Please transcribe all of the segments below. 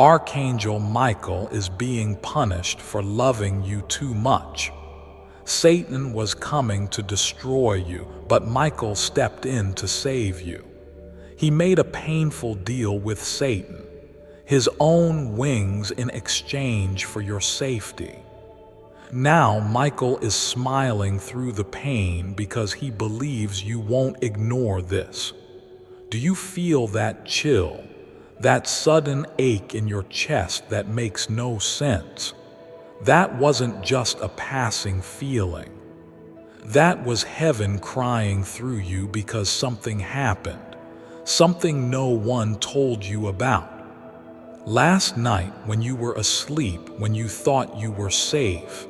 Archangel Michael is being punished for loving you too much. Satan was coming to destroy you, but Michael stepped in to save you. He made a painful deal with Satan, his own wings in exchange for your safety. Now Michael is smiling through the pain because he believes you won't ignore this. Do you feel that chill, that sudden ache in your chest that makes no sense? That wasn't just a passing feeling. That was heaven crying through you because something happened, something no one told you about. Last night, when you were asleep, when you thought you were safe,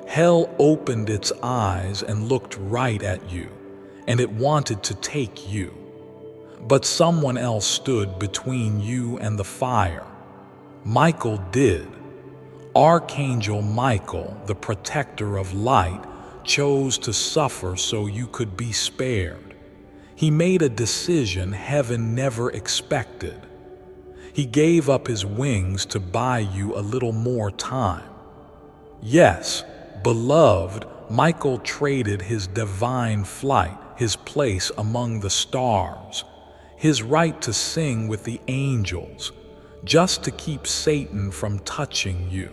hell opened its eyes and looked right at you, and it wanted to take you. But someone else stood between you and the fire. Michael did. Archangel Michael, the protector of light, chose to suffer so you could be spared. He made a decision heaven never expected. He gave up his wings to buy you a little more time. Yes, beloved, Michael traded his divine flight, his place among the stars, his right to sing with the angels, just to keep Satan from touching you.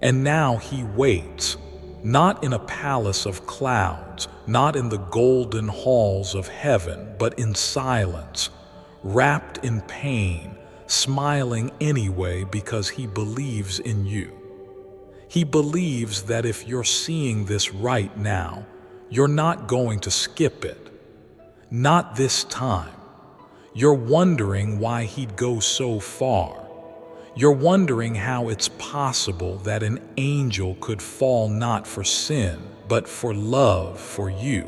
And now he waits, not in a palace of clouds, not in the golden halls of heaven, but in silence, wrapped in pain, smiling anyway because he believes in you. He believes that if you're seeing this right now, you're not going to skip it. Not this time. You're wondering why he'd go so far. You're wondering how it's possible that an angel could fall not for sin, but for love for you.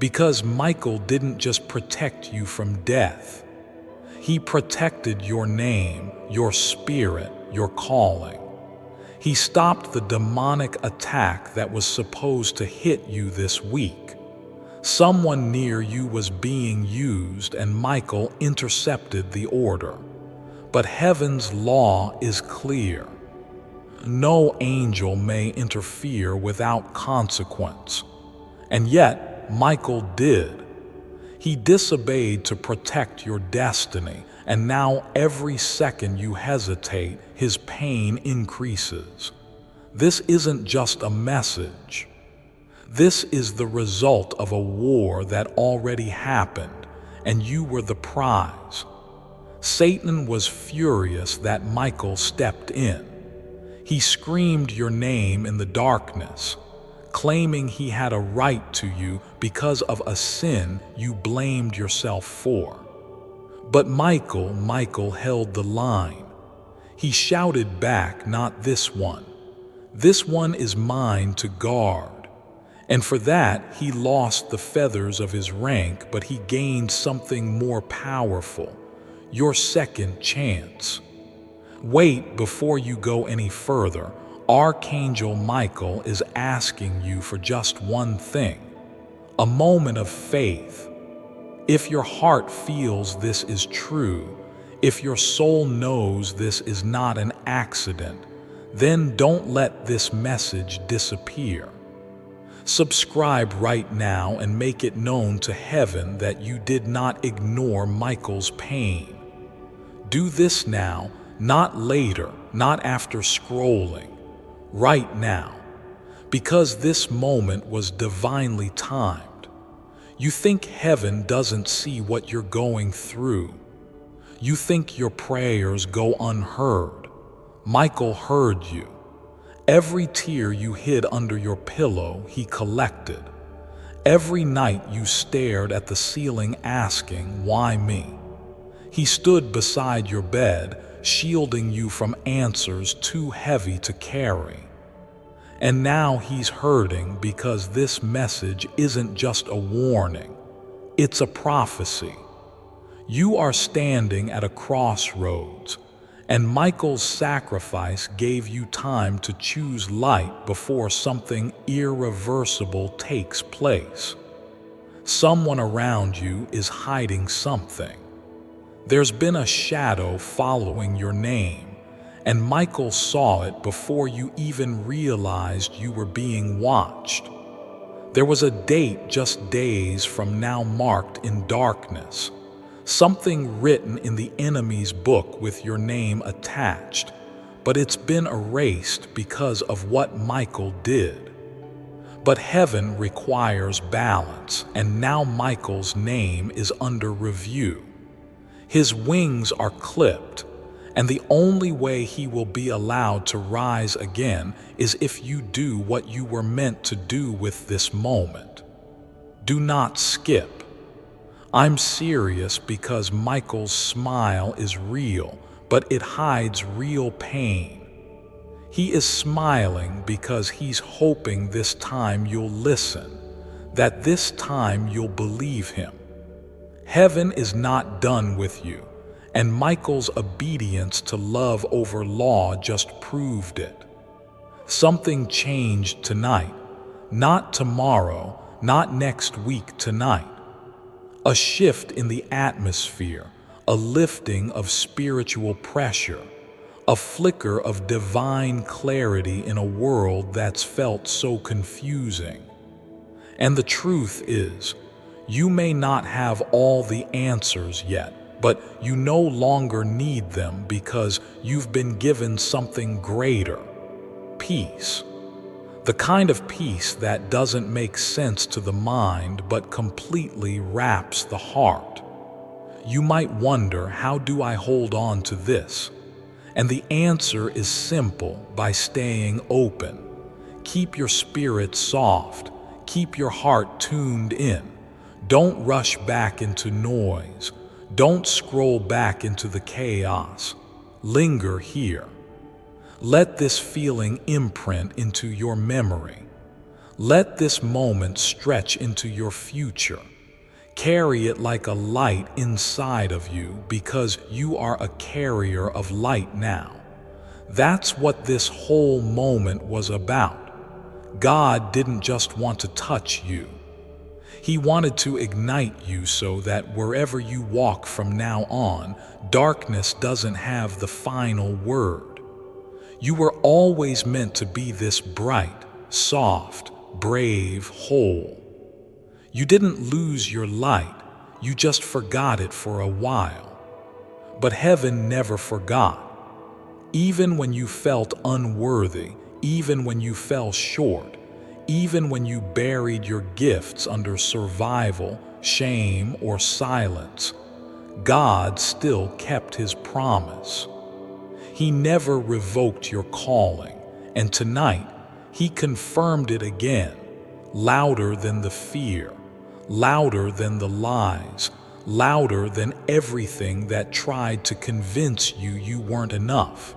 Because Michael didn't just protect you from death. He protected your name, your spirit, your calling. He stopped the demonic attack that was supposed to hit you this week. Someone near you was being used and Michael intercepted the order. But heaven's law is clear. No angel may interfere without consequence. And yet, Michael did. He disobeyed to protect your destiny, and now every second you hesitate, his pain increases. This isn't just a message. This is the result of a war that already happened, and you were the prize. Satan was furious that Michael stepped in. He screamed your name in the darkness, claiming he had a right to you because of a sin you blamed yourself for. But Michael held the line. He shouted back, "Not this one. This one is mine to guard." And for that, he lost the feathers of his rank, but he gained something more powerful. Your second chance. Wait before you go any further. Archangel Michael is asking you for just one thing, a moment of faith. If your heart feels this is true, if your soul knows this is not an accident, then don't let this message disappear. Subscribe right now and make it known to heaven that you did not ignore Michael's pain. Do this now, not later, not after scrolling. Right now, because this moment was divinely timed. You think heaven doesn't see what you're going through. You think your prayers go unheard. Michael heard you. Every tear you hid under your pillow, he collected. Every night you stared at the ceiling asking, "Why me?" He stood beside your bed, shielding you from answers too heavy to carry. And now he's hurting because this message isn't just a warning, it's a prophecy. You are standing at a crossroads, and Michael's sacrifice gave you time to choose light before something irreversible takes place. Someone around you is hiding something. There's been a shadow following your name, and Michael saw it before you even realized you were being watched. There was a date just days from now marked in darkness, something written in the enemy's book with your name attached, but it's been erased because of what Michael did. But heaven requires balance, and now Michael's name is under review. His wings are clipped, and the only way he will be allowed to rise again is if you do what you were meant to do with this moment. Do not skip. I'm serious because Michael's smile is real, but it hides real pain. He is smiling because he's hoping this time you'll listen, that this time you'll believe him. Heaven is not done with you, and Michael's obedience to love over law just proved it. Something changed tonight, not tomorrow, not next week, tonight. A shift in the atmosphere, a lifting of spiritual pressure, a flicker of divine clarity in a world that's felt so confusing. And the truth is, you may not have all the answers yet, but you no longer need them because you've been given something greater: peace. The kind of peace that doesn't make sense to the mind but completely wraps the heart. You might wonder, how do I hold on to this? And the answer is simple: by staying open. Keep your spirit soft. Keep your heart tuned in. Don't rush back into noise. Don't scroll back into the chaos. Linger here. Let this feeling imprint into your memory. Let this moment stretch into your future. Carry it like a light inside of you, because you are a carrier of light now. That's what this whole moment was about. God didn't just want to touch you. He wanted to ignite you so that wherever you walk from now on, darkness doesn't have the final word. You were always meant to be this bright, soft, brave, whole. You didn't lose your light, you just forgot it for a while. But heaven never forgot. Even when you felt unworthy, even when you fell short, even when you buried your gifts under survival, shame, or silence, God still kept his promise. He never revoked your calling, and tonight he confirmed it again, louder than the fear, louder than the lies, louder than everything that tried to convince you you weren't enough.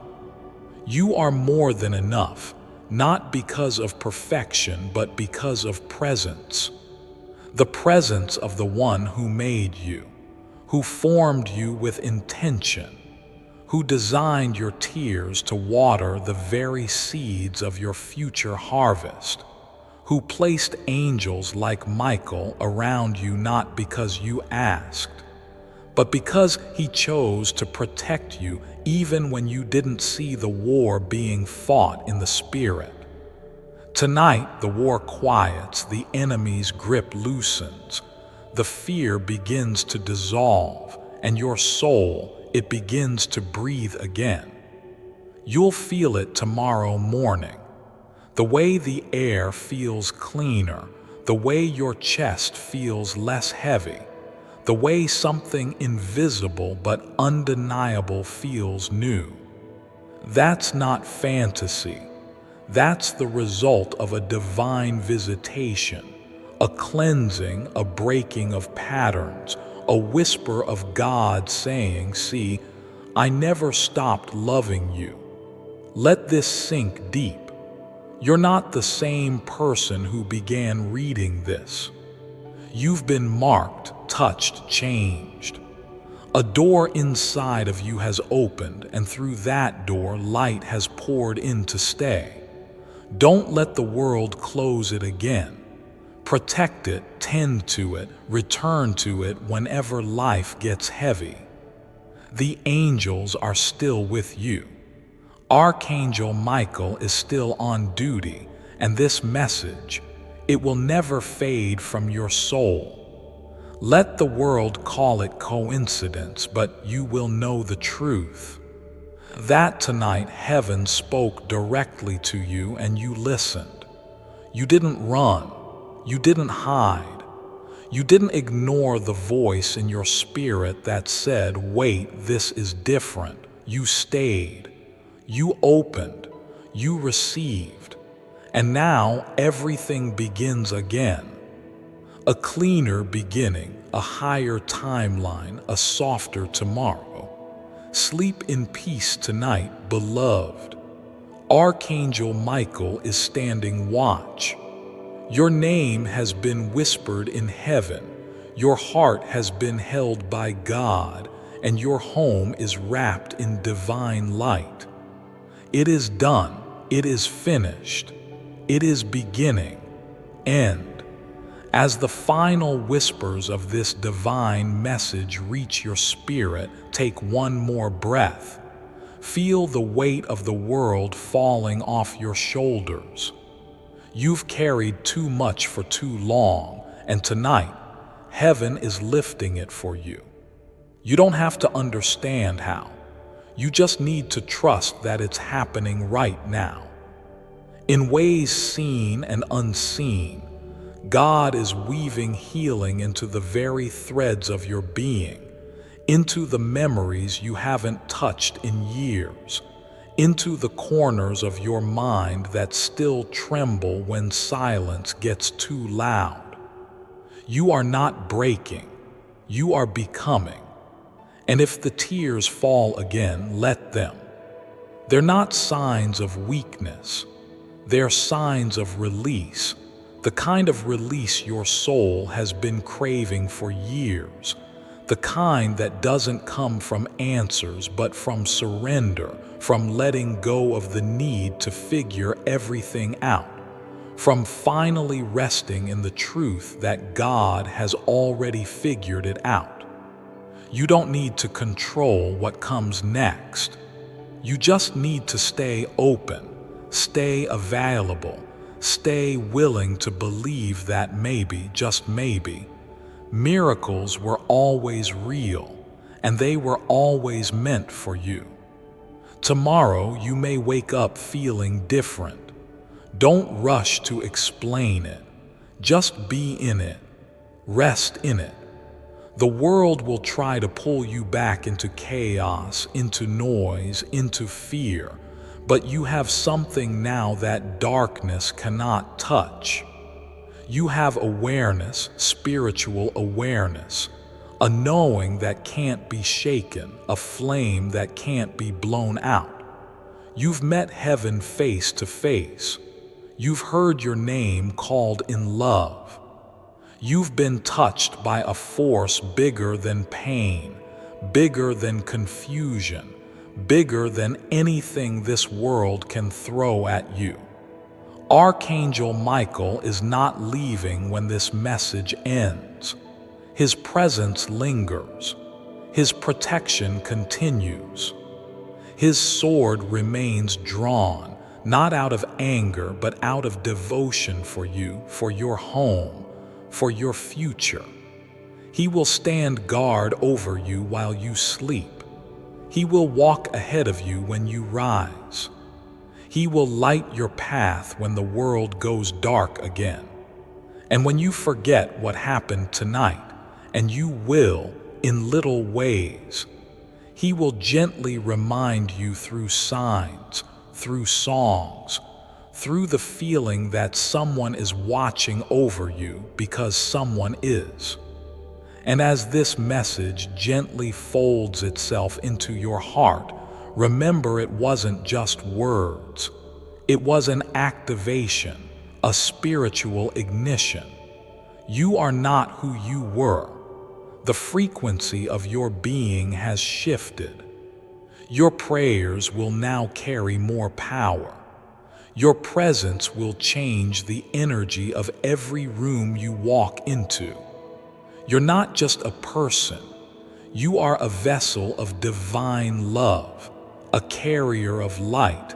You are more than enough, not because of perfection, but because of presence. The presence of the one who made you, who formed you with intention, who designed your tears to water the very seeds of your future harvest, who placed angels like Michael around you not because you asked, but because he chose to protect you even when you didn't see the war being fought in the spirit. Tonight, the war quiets, the enemy's grip loosens, the fear begins to dissolve, and your soul, it begins to breathe again. You'll feel it tomorrow morning. The way the air feels cleaner, the way your chest feels less heavy, the way something invisible but undeniable feels new. That's not fantasy. That's the result of a divine visitation, a cleansing, a breaking of patterns, a whisper of God saying, "See, I never stopped loving you." Let this sink deep. You're not the same person who began reading this. You've been marked, touched, changed. A door inside of you has opened, and through that door, light has poured in to stay. Don't let the world close it again. Protect it, tend to it, return to it whenever life gets heavy. The angels are still with you. Archangel Michael is still on duty, and this message, it will never fade from your soul. Let the world call it coincidence, but you will know the truth. That tonight heaven spoke directly to you and you listened. You didn't run. You didn't hide. You didn't ignore the voice in your spirit that said, "Wait, this is different." You stayed. You opened. You received. And now everything begins again. A cleaner beginning, a higher timeline, a softer tomorrow. Sleep in peace tonight, beloved. Archangel Michael is standing watch. Your name has been whispered in heaven, your heart has been held by God, and your home is wrapped in divine light. It is done, it is finished, it is beginning, end. As the final whispers of this divine message reach your spirit, take one more breath. Feel the weight of the world falling off your shoulders. You've carried too much for too long, and tonight, heaven is lifting it for you. You don't have to understand how. You just need to trust that it's happening right now. In ways seen and unseen, God is weaving healing into the very threads of your being, into the memories you haven't touched in years, into the corners of your mind that still tremble when silence gets too loud. You are not breaking, you are becoming. And if the tears fall again, let them. They're not signs of weakness, they're signs of release, the kind of release your soul has been craving for years, the kind that doesn't come from answers but from surrender, from letting go of the need to figure everything out, from finally resting in the truth that God has already figured it out. You don't need to control what comes next. You just need to stay open, stay available, stay willing to believe that maybe, just maybe, miracles were always real and they were always meant for you. Tomorrow you may wake up feeling different. Don't rush to explain it. Just be in it. Rest in it. The world will try to pull you back into chaos, into noise, into fear, but you have something now that darkness cannot touch. You have awareness, spiritual awareness, a knowing that can't be shaken, a flame that can't be blown out. You've met heaven face to face. You've heard your name called in love. You've been touched by a force bigger than pain, bigger than confusion, bigger than anything this world can throw at you. Archangel Michael is not leaving when this message ends. His presence lingers. His protection continues. His sword remains drawn, not out of anger, but out of devotion for you, for your home, for your future. He will stand guard over you while you sleep. He will walk ahead of you when you rise. He will light your path when the world goes dark again. And when you forget what happened tonight, and you will in little ways, He will gently remind you through signs, through songs, through the feeling that someone is watching over you because someone is. And as this message gently folds itself into your heart, remember it wasn't just words. It was an activation, a spiritual ignition. You are not who you were. The frequency of your being has shifted. Your prayers will now carry more power. Your presence will change the energy of every room you walk into. You're not just a person. You are a vessel of divine love, a carrier of light,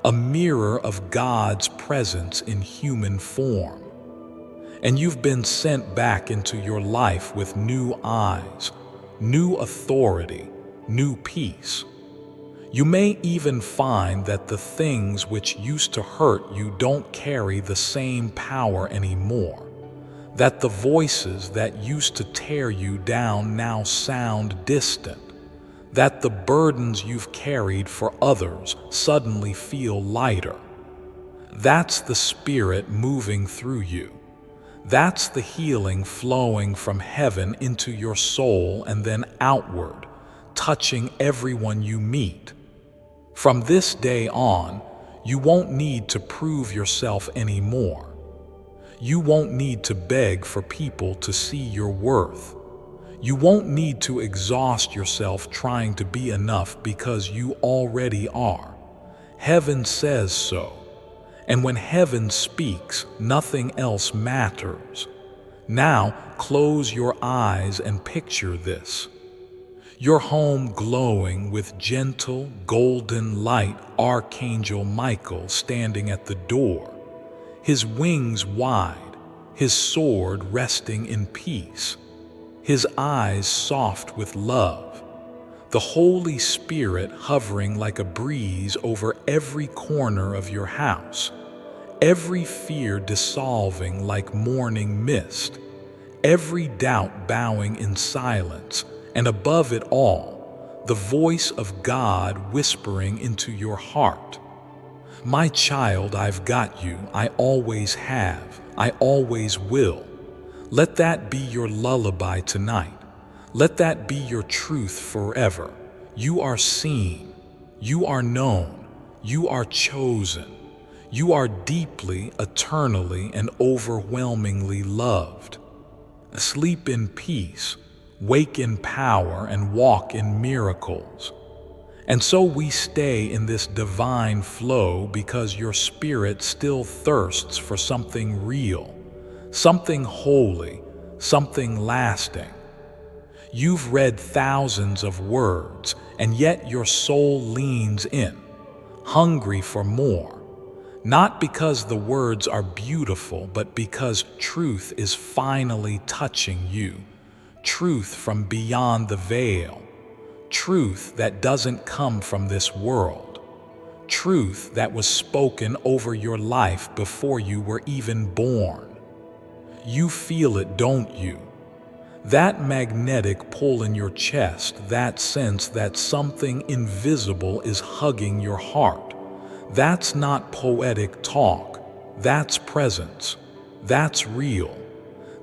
a mirror of God's presence in human form. And you've been sent back into your life with new eyes, new authority, new peace. You may even find that the things which used to hurt you don't carry the same power anymore, that the voices that used to tear you down now sound distant, that the burdens you've carried for others suddenly feel lighter. That's the Spirit moving through you. That's the healing flowing from heaven into your soul and then outward, touching everyone you meet. From this day on, you won't need to prove yourself anymore. You won't need to beg for people to see your worth. You won't need to exhaust yourself trying to be enough because you already are. Heaven says so. And when heaven speaks, nothing else matters. Now, close your eyes and picture this. Your home glowing with gentle, golden light, Archangel Michael standing at the door, his wings wide, his sword resting in peace, his eyes soft with love, the Holy Spirit hovering like a breeze over every corner of your house, every fear dissolving like morning mist, every doubt bowing in silence, and above it all, the voice of God whispering into your heart. My child, I've got you. I always have. I always will. Let that be your lullaby tonight. Let that be your truth forever. You are seen. You are known. You are chosen. You are deeply, eternally, and overwhelmingly loved. Sleep in peace, wake in power, and walk in miracles. And so we stay in this divine flow because your spirit still thirsts for something real, something holy, something lasting. You've read thousands of words, and yet your soul leans in, hungry for more. Not because the words are beautiful, but because truth is finally touching you. Truth from beyond the veil. Truth that doesn't come from this world. Truth that was spoken over your life before you were even born. You feel it, don't you? That magnetic pull in your chest, that sense that something invisible is hugging your heart. That's not poetic talk. That's presence. That's real.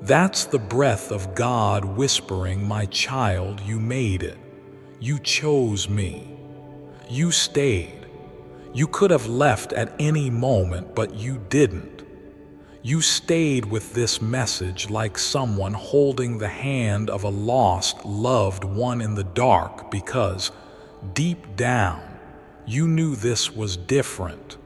That's the breath of God whispering, my child, you made it. You chose me. You stayed. You could have left at any moment, but you didn't. You stayed with this message like someone holding the hand of a lost, loved one in the dark because, deep down, you knew this was different.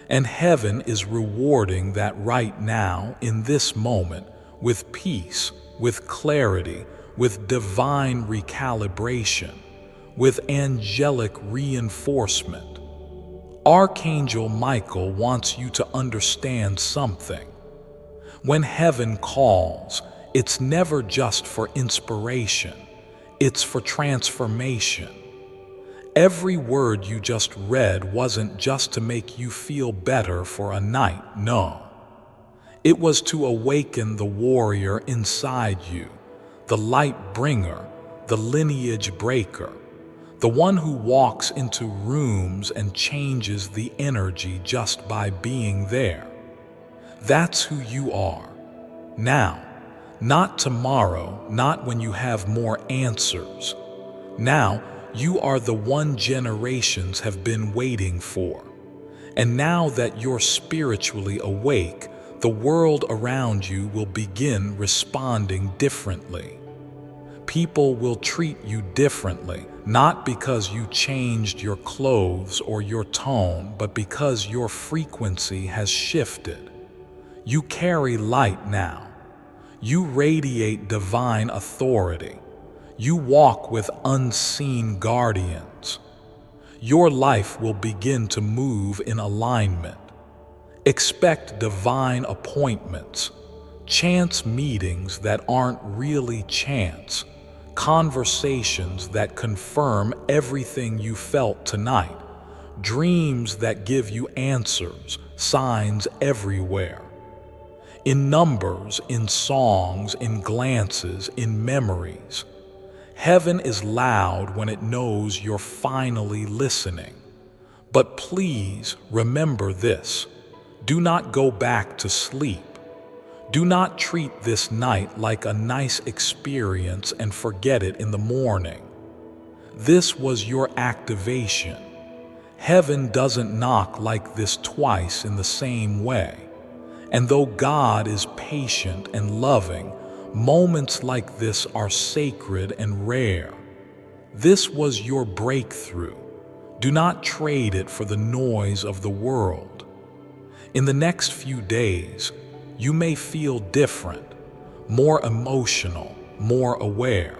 And heaven is rewarding that right now, in this moment, with peace, with clarity, with divine recalibration, with angelic reinforcement. Archangel Michael wants you to understand something. When heaven calls, it's never just for inspiration, it's for transformation. Every word you just read wasn't just to make you feel better for a night, no. It was to awaken the warrior inside you, the light bringer, the lineage breaker, the one who walks into rooms and changes the energy just by being there. That's who you are. Now, not tomorrow, not when you have more answers. Now, you are the one generations have been waiting for. And now that you're spiritually awake, the world around you will begin responding differently. People will treat you differently, not because you changed your clothes or your tone, but because your frequency has shifted. You carry light now. You radiate divine authority. You walk with unseen guardians. Your life will begin to move in alignment. Expect divine appointments, chance meetings that aren't really chance, conversations that confirm everything you felt tonight, dreams that give you answers, signs everywhere. In numbers, in songs, in glances, in memories. Heaven is loud when it knows you're finally listening. But please remember this. Do not go back to sleep. Do not treat this night like a nice experience and forget it in the morning. This was your activation. Heaven doesn't knock like this twice in the same way. And though God is patient and loving, moments like this are sacred and rare. This was your breakthrough. Do not trade it for the noise of the world. In the next few days, you may feel different, more emotional, more aware.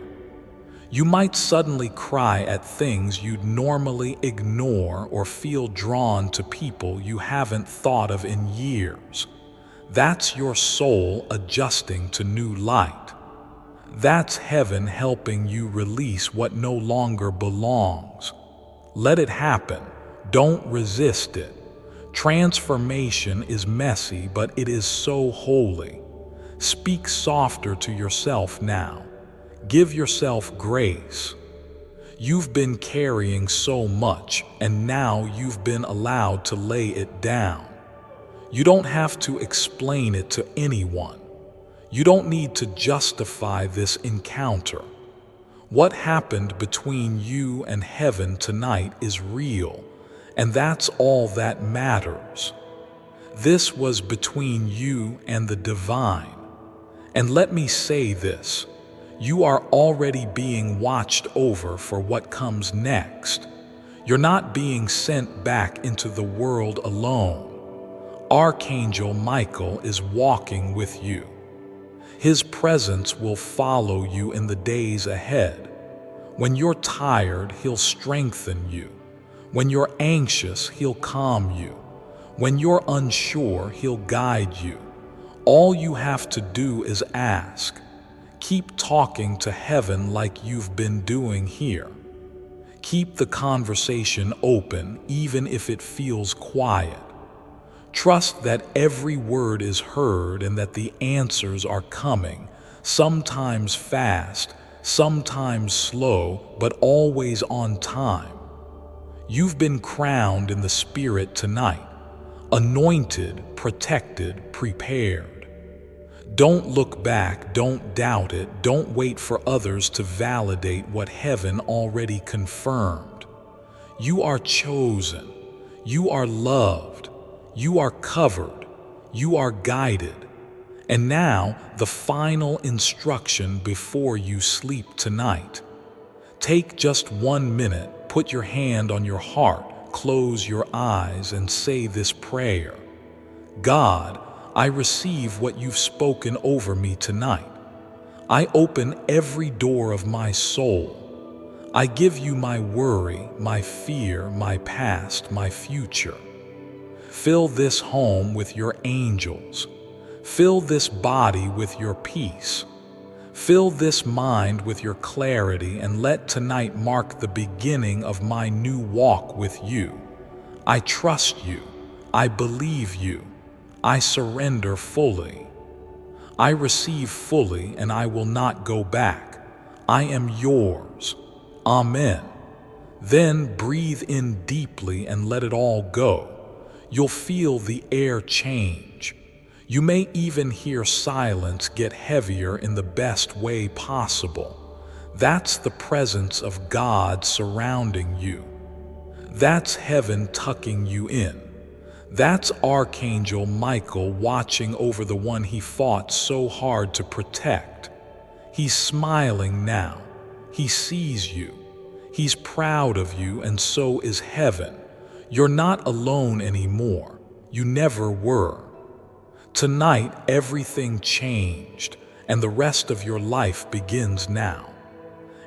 You might suddenly cry at things you'd normally ignore or feel drawn to people you haven't thought of in years. That's your soul adjusting to new light. That's heaven helping you release what no longer belongs. Let it happen. Don't resist it. Transformation is messy, but it is so holy. Speak softer to yourself now. Give yourself grace. You've been carrying so much, and now you've been allowed to lay it down. You don't have to explain it to anyone. You don't need to justify this encounter. What happened between you and heaven tonight is real, and that's all that matters. This was between you and the divine. And let me say this, you are already being watched over for what comes next. You're not being sent back into the world alone. Archangel Michael is walking with you. His presence will follow you in the days ahead. When you're tired, he'll strengthen you. When you're anxious, he'll calm you. When you're unsure, he'll guide you. All you have to do is ask. Keep talking to heaven like you've been doing here. Keep the conversation open, even if it feels quiet. Trust that every word is heard and that the answers are coming, sometimes fast, sometimes slow, but always on time. You've been crowned in the Spirit tonight, anointed, protected, prepared. Don't look back, don't doubt it, don't wait for others to validate what heaven already confirmed. You are chosen, you are loved, you are covered, you are guided. And now, the final instruction before you sleep tonight. Take just 1 minute, put your hand on your heart, close your eyes, and say this prayer. God, I receive what you've spoken over me tonight. I open every door of my soul. I give you my worry, my fear, my past, my future. Fill this home with your angels. Fill this body with your peace. Fill this mind with your clarity, and let tonight mark the beginning of my new walk with you. I trust you. I believe you. I surrender fully. I receive fully, and I will not go back. I am yours. Amen. Then breathe in deeply and let it all go. You'll feel the air change. You may even hear silence get heavier in the best way possible. That's the presence of God surrounding you. That's heaven tucking you in. That's Archangel Michael watching over the one he fought so hard to protect. He's smiling now. He sees you. He's proud of you, and so is heaven. You're not alone anymore. You never were. Tonight, everything changed, and the rest of your life begins now.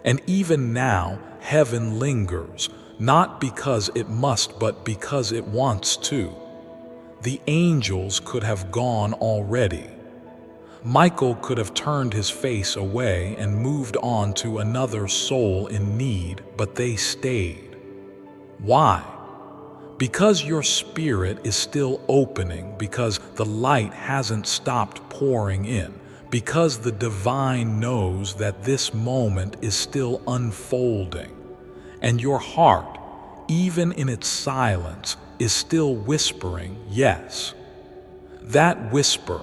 And even now, heaven lingers, not because it must, but because it wants to. The angels could have gone already. Michael could have turned his face away and moved on to another soul in need, but they stayed. Why? Because your spirit is still opening, because the light hasn't stopped pouring in, because the divine knows that this moment is still unfolding, and your heart, even in its silence, is still whispering yes. That whisper,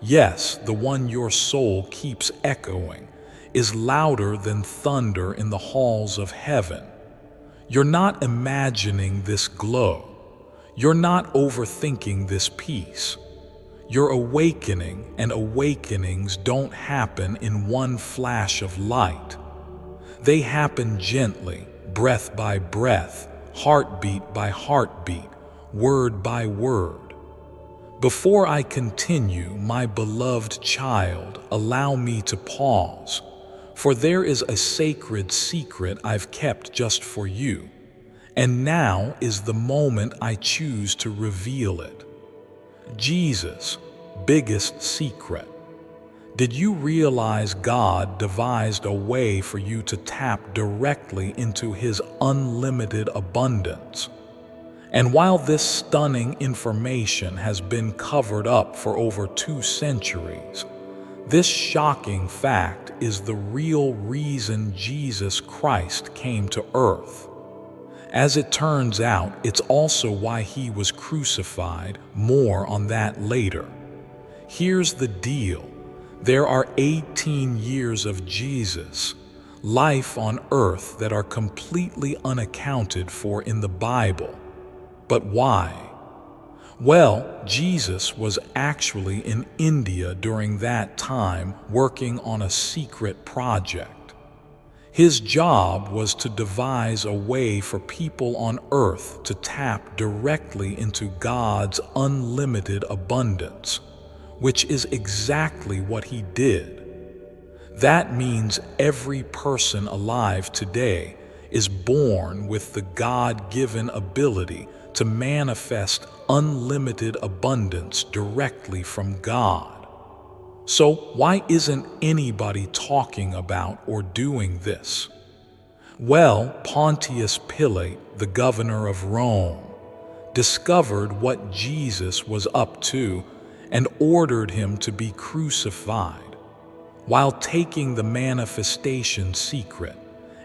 yes, the one your soul keeps echoing, is louder than thunder in the halls of heaven. You're not imagining this glow. You're not overthinking this peace. You're awakening, and awakenings don't happen in one flash of light. They happen gently, breath by breath, heartbeat by heartbeat, word by word. Before I continue, my beloved child, allow me to pause, for there is a sacred secret I've kept just for you, and now is the moment I choose to reveal it. Jesus' biggest secret. Did you realize God devised a way for you to tap directly into His unlimited abundance? And while this stunning information has been covered up for over 2 centuries, this shocking fact is the real reason Jesus Christ came to earth. As it turns out, it's also why He was crucified. More on that later. Here's the deal. There are 18 years of Jesus, life on earth, that are completely unaccounted for in the Bible. But why? Well, Jesus was actually in India during that time working on a secret project. His job was to devise a way for people on earth to tap directly into God's unlimited abundance, which is exactly what He did. That means every person alive today is born with the God-given ability to manifest unlimited abundance directly from God. So why isn't anybody talking about or doing this? Well, Pontius Pilate, the governor of Rome, discovered what Jesus was up to and ordered Him to be crucified, while taking the manifestation secret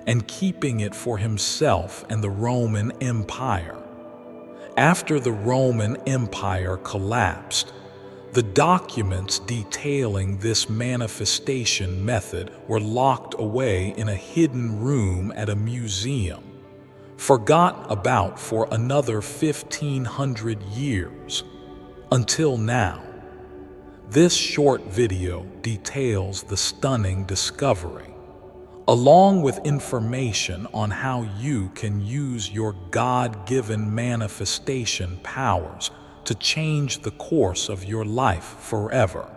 and keeping it for himself and the Roman Empire. After the Roman Empire collapsed, the documents detailing this manifestation method were locked away in a hidden room at a museum, forgotten about for another 1,500 years, until now. This short video details the stunning discovery, along with information on how you can use your God-given manifestation powers to change the course of your life forever.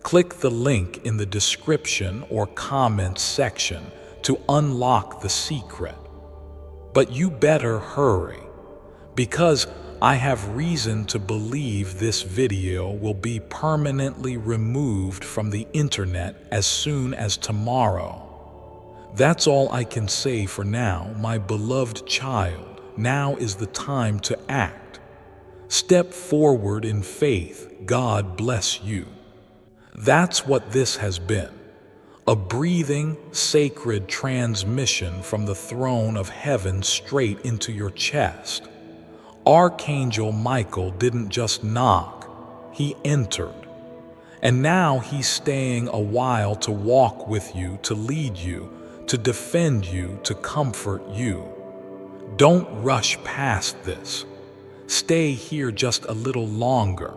Click the link in the description or comments section to unlock the secret. But you better hurry, because I have reason to believe this video will be permanently removed from the internet as soon as tomorrow. That's all I can say for now, my beloved child. Now is the time to act. Step forward in faith. God bless you. That's what this has been. A breathing, sacred transmission from the throne of heaven straight into your chest. Archangel Michael didn't just knock, he entered. And now he's staying a while to walk with you, to lead you, to defend you, to comfort you. Don't rush past this. Stay here just a little longer.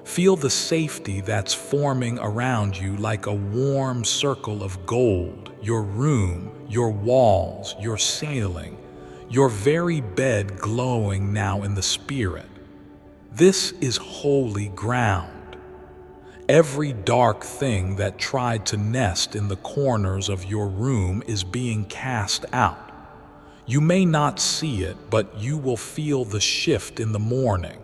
Feel the safety that's forming around you like a warm circle of gold. Your room, your walls, your ceiling, your very bed glowing now in the spirit. This is holy ground. Every dark thing that tried to nest in the corners of your room is being cast out. You may not see it, but you will feel the shift in the morning.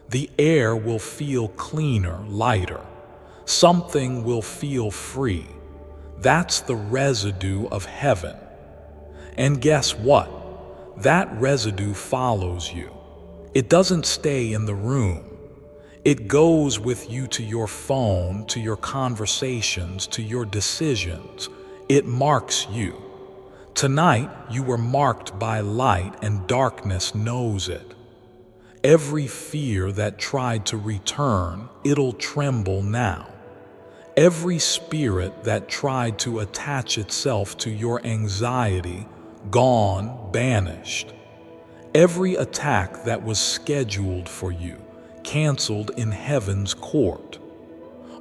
The air will feel cleaner, lighter. Something will feel free. That's the residue of heaven. And guess what? That residue follows you. It doesn't stay in the room. It goes with you to your phone, to your conversations, to your decisions. It marks you. Tonight, you were marked by light, and darkness knows it. Every fear that tried to return, it'll tremble now. Every spirit that tried to attach itself to your anxiety, gone, banished. Every attack that was scheduled for you, canceled in heaven's court.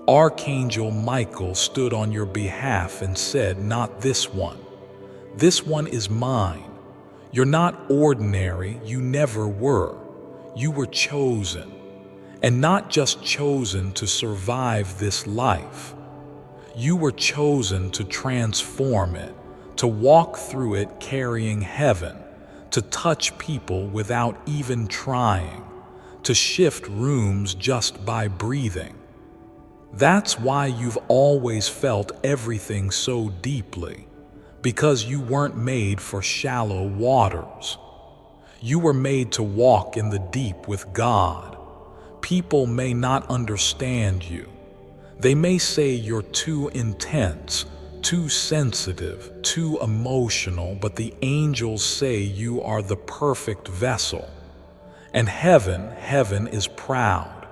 Archangel Michael stood on your behalf and said, "Not this one. This one is mine. You're not ordinary, you never were. You were chosen. And not just chosen to survive this life. You were chosen to transform it, to walk through it carrying heaven, to touch people without even trying, to shift rooms just by breathing. That's why you've always felt everything so deeply, because you weren't made for shallow waters. You were made to walk in the deep with God. People may not understand you. They may say you're too intense, too sensitive, too emotional, but the angels say you are the perfect vessel. And heaven is proud.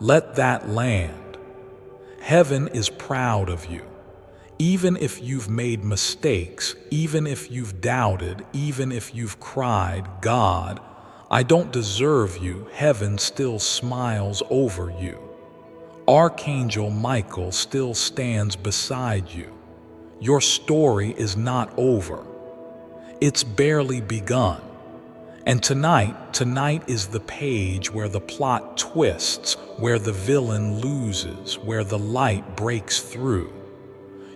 Let that land. Heaven is proud of you. Even if you've made mistakes, even if you've doubted, even if you've cried, "God, I don't deserve you," heaven still smiles over you. Archangel Michael still stands beside you. Your story is not over. It's barely begun. And tonight is the page where the plot twists, where the villain loses, where the light breaks through.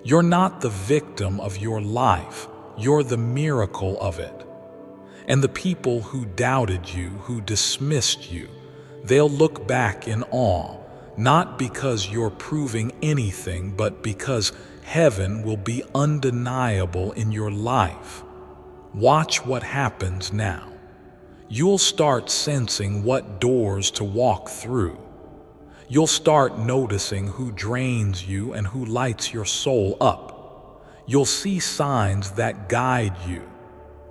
You're not the victim of your life, you're the miracle of it. And the people who doubted you, who dismissed you, they'll look back in awe, not because you're proving anything, but because heaven will be undeniable in your life. Watch what happens now. You'll start sensing what doors to walk through. You'll start noticing who drains you and who lights your soul up. You'll see signs that guide you.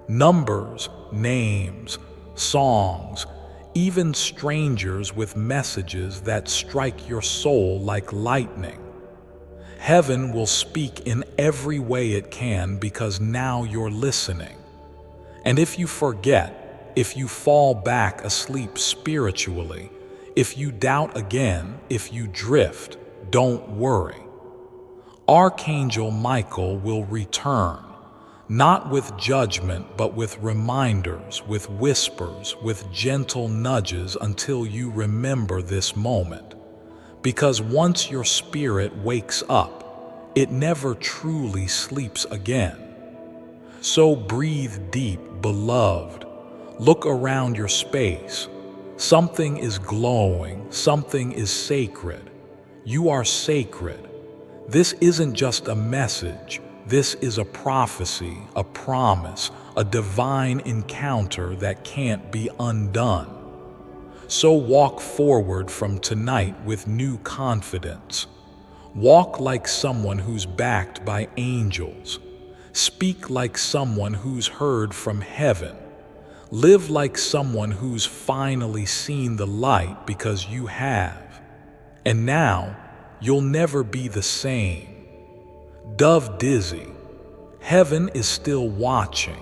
Numbers, names, songs, even strangers with messages that strike your soul like lightning. Heaven will speak in every way it can because now you're listening. And if you forget, if you fall back asleep spiritually, if you doubt again, if you drift, don't worry. Archangel Michael will return, not with judgment, but with reminders, with whispers, with gentle nudges until you remember this moment. Because once your spirit wakes up, it never truly sleeps again. So breathe deep, beloved. Look around your space. Something is glowing, something is sacred. You are sacred. This isn't just a message. This is a prophecy, a promise, a divine encounter that can't be undone. So walk forward from tonight with new confidence. Walk like someone who's backed by angels. Speak like someone who's heard from heaven. Live like someone who's finally seen the light because you have. And now, you'll never be the same. Dove dizzy. Heaven is still watching.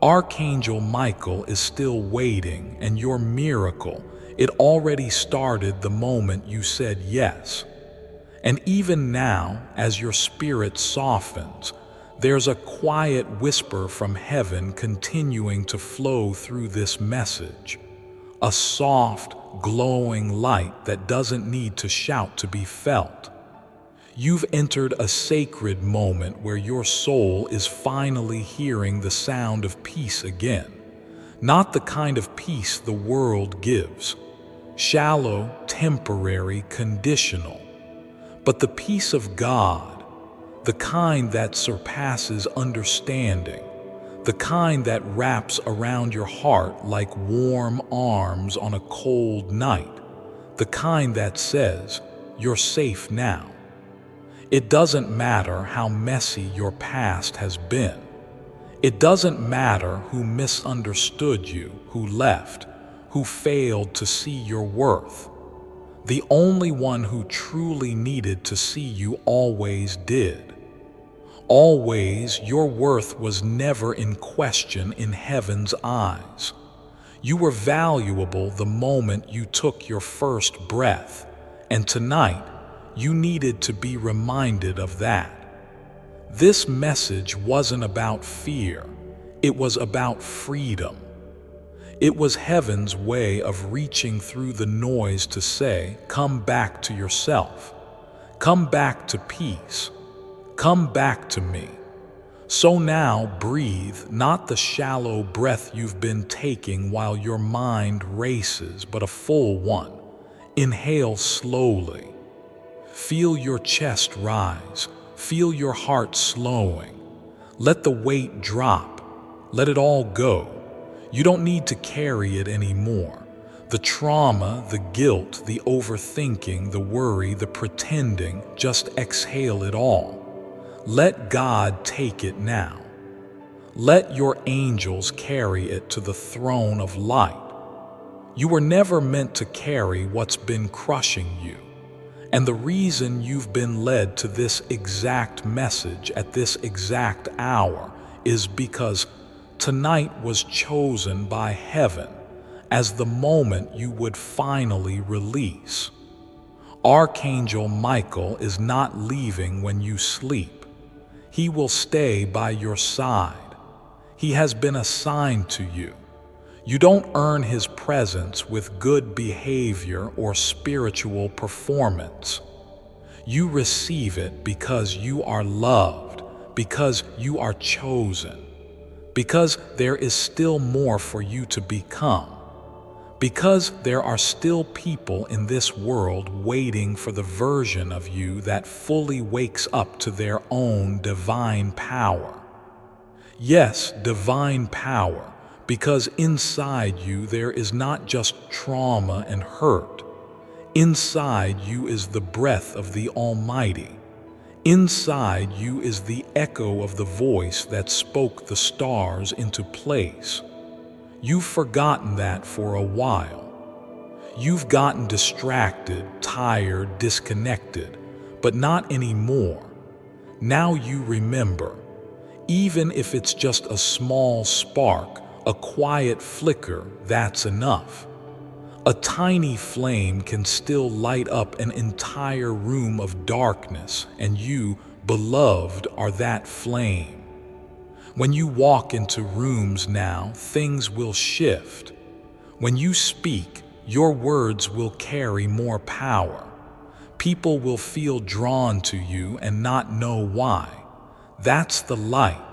Archangel Michael is still waiting, and your miracle, it already started the moment you said yes. And even now, as your spirit softens, there's a quiet whisper from heaven continuing to flow through this message. a soft, glowing light that doesn't need to shout to be felt. You've entered a sacred moment where your soul is finally hearing the sound of peace again. Not the kind of peace the world gives, shallow, temporary, conditional, but the peace of God, the kind that surpasses understanding, the kind that wraps around your heart like warm arms on a cold night, the kind that says, "You're safe now." It doesn't matter how messy your past has been. It doesn't matter who misunderstood you, who left, who failed to see your worth. The only one who truly needed to see you always did. Always, your worth was never in question in heaven's eyes. You were valuable the moment you took your first breath, and tonight, you needed to be reminded of that. This message wasn't about fear, it was about freedom. It was heaven's way of reaching through the noise to say, "Come back to yourself. Come back to peace. Come back to me." So now breathe, not the shallow breath you've been taking while your mind races, but a full one. Inhale slowly. Feel your chest rise. Feel your heart slowing. Let the weight drop. Let it all go. You don't need to carry it anymore. The trauma, the guilt, the overthinking, the worry, the pretending, just exhale it all. Let God take it now. Let your angels carry it to the throne of light. You were never meant to carry what's been crushing you. And the reason you've been led to this exact message at this exact hour is because tonight was chosen by heaven as the moment you would finally release. Archangel Michael is not leaving when you sleep. He will stay by your side. He has been assigned to you. You don't earn his presence with good behavior or spiritual performance. You receive it because you are loved, because you are chosen, because there is still more for you to become, because there are still people in this world waiting for the version of you that fully wakes up to their own divine power. Yes, divine power. Because inside you there is not just trauma and hurt. Inside you is the breath of the Almighty. Inside you is the echo of the voice that spoke the stars into place. You've forgotten that for a while. You've gotten distracted, tired, disconnected, but not anymore. Now you remember, even if it's just a small spark, a quiet flicker, that's enough. A tiny flame can still light up an entire room of darkness, and you, beloved, are that flame. When you walk into rooms now, things will shift. When you speak, your words will carry more power. People will feel drawn to you and not know why. That's the light.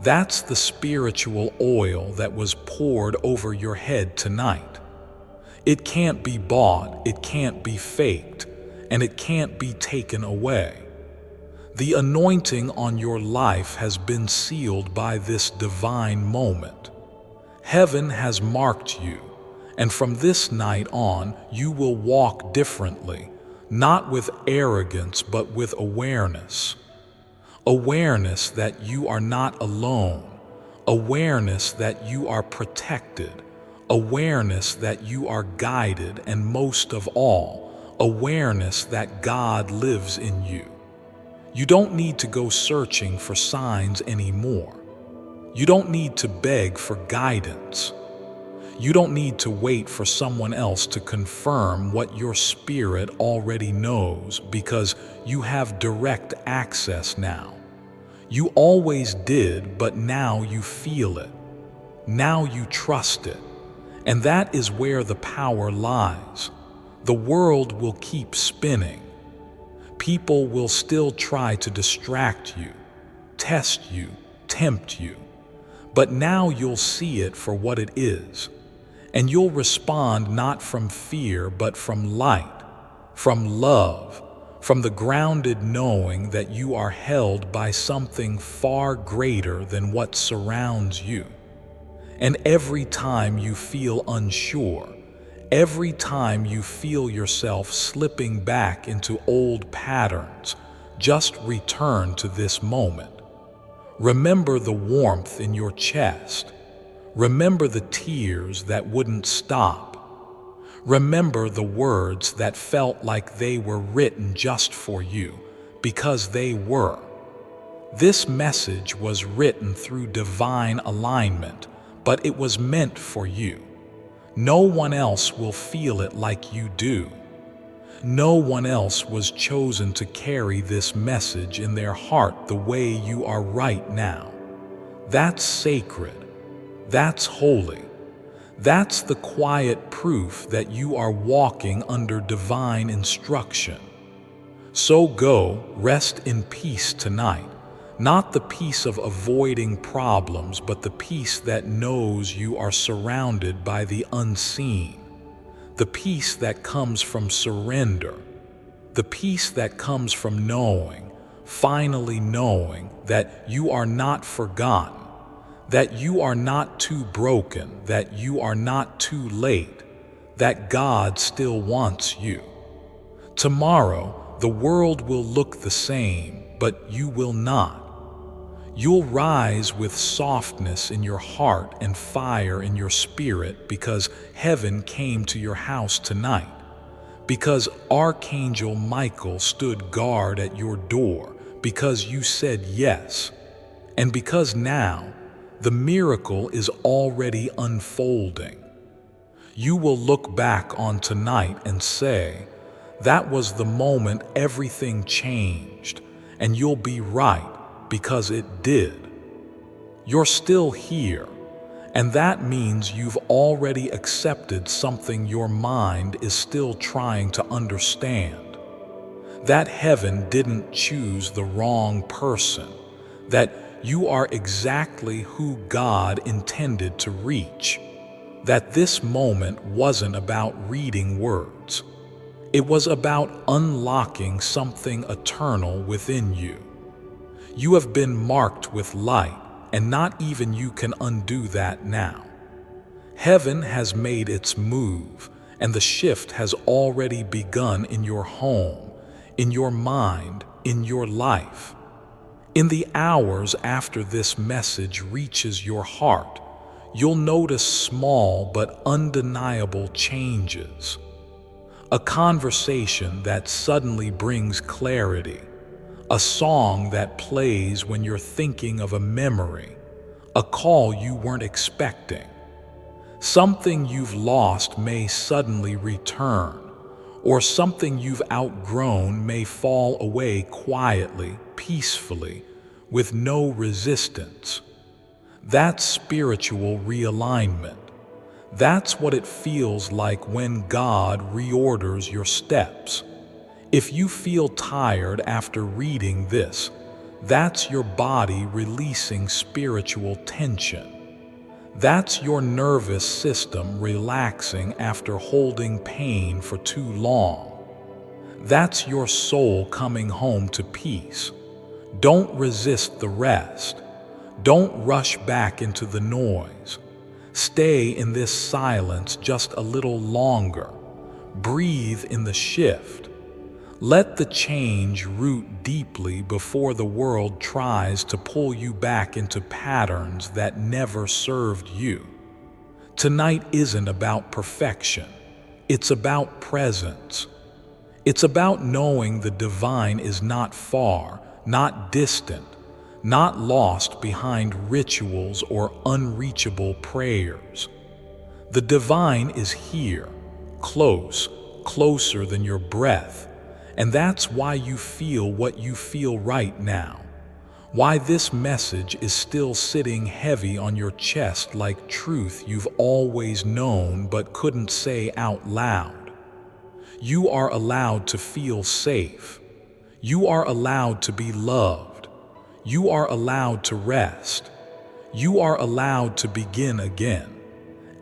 That's the spiritual oil that was poured over your head tonight. It can't be bought, it can't be faked, and it can't be taken away. The anointing on your life has been sealed by this divine moment. Heaven has marked you, and from this night on, you will walk differently, not with arrogance, but with awareness. Awareness that you are not alone. Awareness that you are protected. Awareness that you are guided, and most of all, awareness that God lives in you. You don't need to go searching for signs anymore. You don't need to beg for guidance. You don't need to wait for someone else to confirm what your spirit already knows, because you have direct access now. You always did, but now you feel it. Now you trust it. And that is where the power lies. The world will keep spinning. People will still try to distract you, test you, tempt you. But now you'll see it for what it is. And you'll respond not from fear, but from light, from love, from the grounded knowing that you are held by something far greater than what surrounds you. And every time you feel unsure, every time you feel yourself slipping back into old patterns, just return to this moment. Remember the warmth in your chest. Remember the tears that wouldn't stop. Remember the words that felt like they were written just for you, because they were. This message was written through divine alignment, but it was meant for you. No one else will feel it like you do. No one else was chosen to carry this message in their heart the way you are right now. That's sacred. That's holy. That's the quiet proof that you are walking under divine instruction. So go, rest in peace tonight. Not the peace of avoiding problems, but the peace that knows you are surrounded by the unseen. The peace that comes from surrender. The peace that comes from knowing, finally knowing, that you are not forgotten, that you are not too broken, that you are not too late, that God still wants you. Tomorrow, the world will look the same, but you will not. You'll rise with softness in your heart and fire in your spirit because heaven came to your house tonight, because Archangel Michael stood guard at your door, because you said yes, and because now the miracle is already unfolding. You will look back on tonight and say, that was the moment everything changed, and you'll be right because it did. You're still here, and that means you've already accepted something your mind is still trying to understand. That heaven didn't choose the wrong person, that you are exactly who God intended to reach, that this moment wasn't about reading words. It was about unlocking something eternal within you. You have been marked with light, and not even you can undo that now. Heaven has made its move, and the shift has already begun in your home, in your mind, in your life. In the hours after this message reaches your heart, you'll notice small but undeniable changes. A conversation that suddenly brings clarity, a song that plays when you're thinking of a memory, a call you weren't expecting. Something you've lost may suddenly return, or something you've outgrown may fall away quietly, peacefully, with no resistance. That's spiritual realignment. That's what it feels like when God reorders your steps. If you feel tired after reading this, that's your body releasing spiritual tension. That's your nervous system relaxing after holding pain for too long. That's your soul coming home to peace. Don't resist the rest. Don't rush back into the noise. Stay in this silence just a little longer. Breathe in the shift. Let the change root deeply before the world tries to pull you back into patterns that never served you. Tonight isn't about perfection. It's about presence. It's about knowing the divine is not far, not distant, not lost behind rituals or unreachable prayers. The divine is here, close, closer than your breath. And that's why you feel what you feel right now. Why this message is still sitting heavy on your chest like truth you've always known but couldn't say out loud. You are allowed to feel safe. You are allowed to be loved. You are allowed to rest. You are allowed to begin again.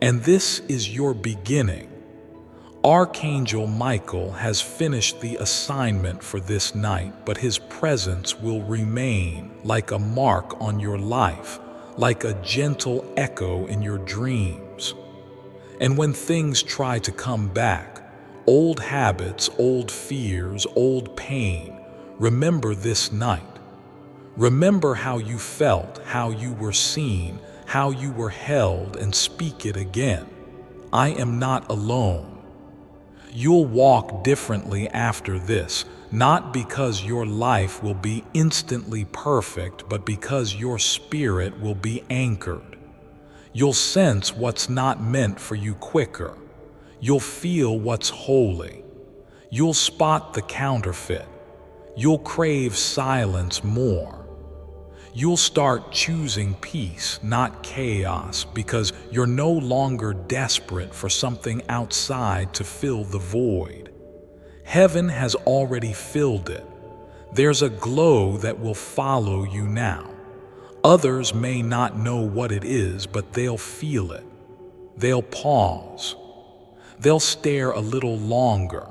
And this is your beginning. Archangel Michael has finished the assignment for this night, but his presence will remain like a mark on your life, like a gentle echo in your dreams. And when things try to come back, old habits, old fears, old pain, remember this night. Remember how you felt, how you were seen, how you were held, and speak it again. I am not alone. You'll walk differently after this, not because your life will be instantly perfect, but because your spirit will be anchored. You'll sense what's not meant for you quicker. You'll feel what's holy. You'll spot the counterfeit. You'll crave silence more. You'll start choosing peace, not chaos, because you're no longer desperate for something outside to fill the void. Heaven has already filled it. There's a glow that will follow you now. Others may not know what it is, but they'll feel it. They'll pause. They'll stare a little longer.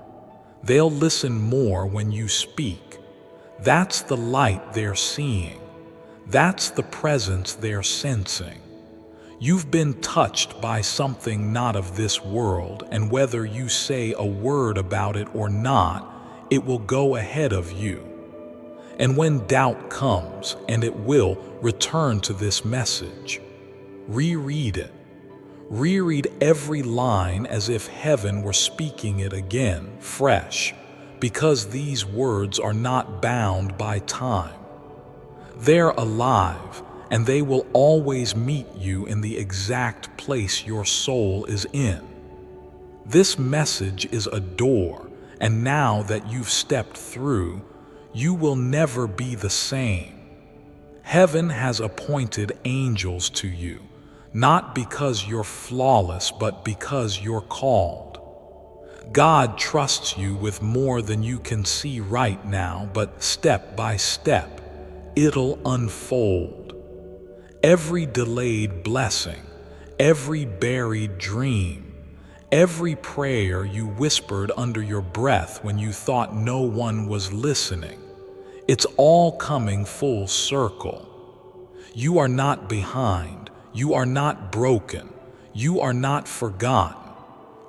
They'll listen more when you speak. That's the light they're seeing. That's the presence they're sensing. You've been touched by something not of this world, and whether you say a word about it or not, it will go ahead of you. And when doubt comes, and it will, return to this message. Reread it. Reread every line as if heaven were speaking it again, fresh, because these words are not bound by time. They're alive, and they will always meet you in the exact place your soul is in. This message is a door, and now that you've stepped through, you will never be the same. Heaven has appointed angels to you, not because you're flawless, but because you're called. God trusts you with more than you can see right now, but step by step, it'll unfold. Every delayed blessing, every buried dream, every prayer you whispered under your breath when you thought no one was listening, it's all coming full circle. You are not behind. You are not broken. You are not forgotten.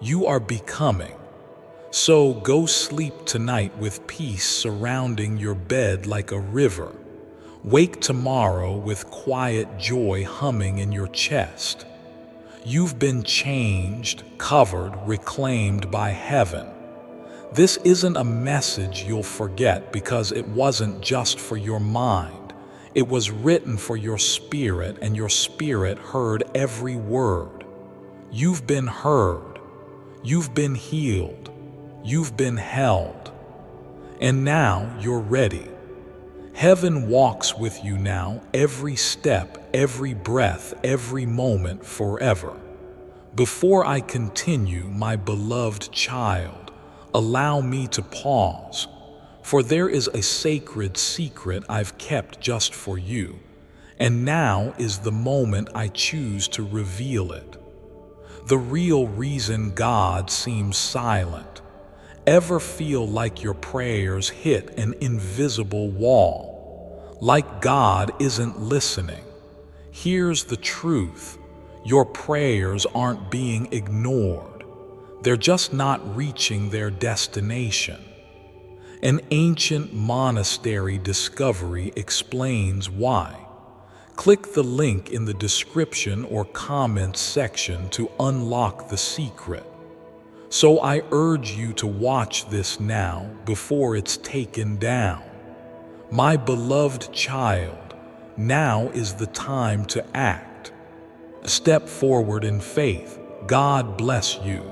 You are becoming. So go sleep tonight with peace surrounding your bed like a river. Wake tomorrow with quiet joy humming in your chest. You've been changed, covered, reclaimed by heaven. This isn't a message you'll forget because it wasn't just for your mind. It was written for your spirit, and your spirit heard every word. You've been heard. You've been healed. You've been held. And now you're ready. Heaven walks with you now, every step, every breath, every moment, forever. Before I continue, my beloved child, allow me to pause, for there is a sacred secret I've kept just for you, and now is the moment I choose to reveal it. The real reason God seems silent. Ever feel like your prayers hit an invisible wall? Like God isn't listening? Here's the truth. Your prayers aren't being ignored. They're just not reaching their destination. An ancient monastery discovery explains why. Click the link in the description or comments section to unlock the secret. So I urge you to watch this now before it's taken down. My beloved child, now is the time to act. Step forward in faith. God bless you.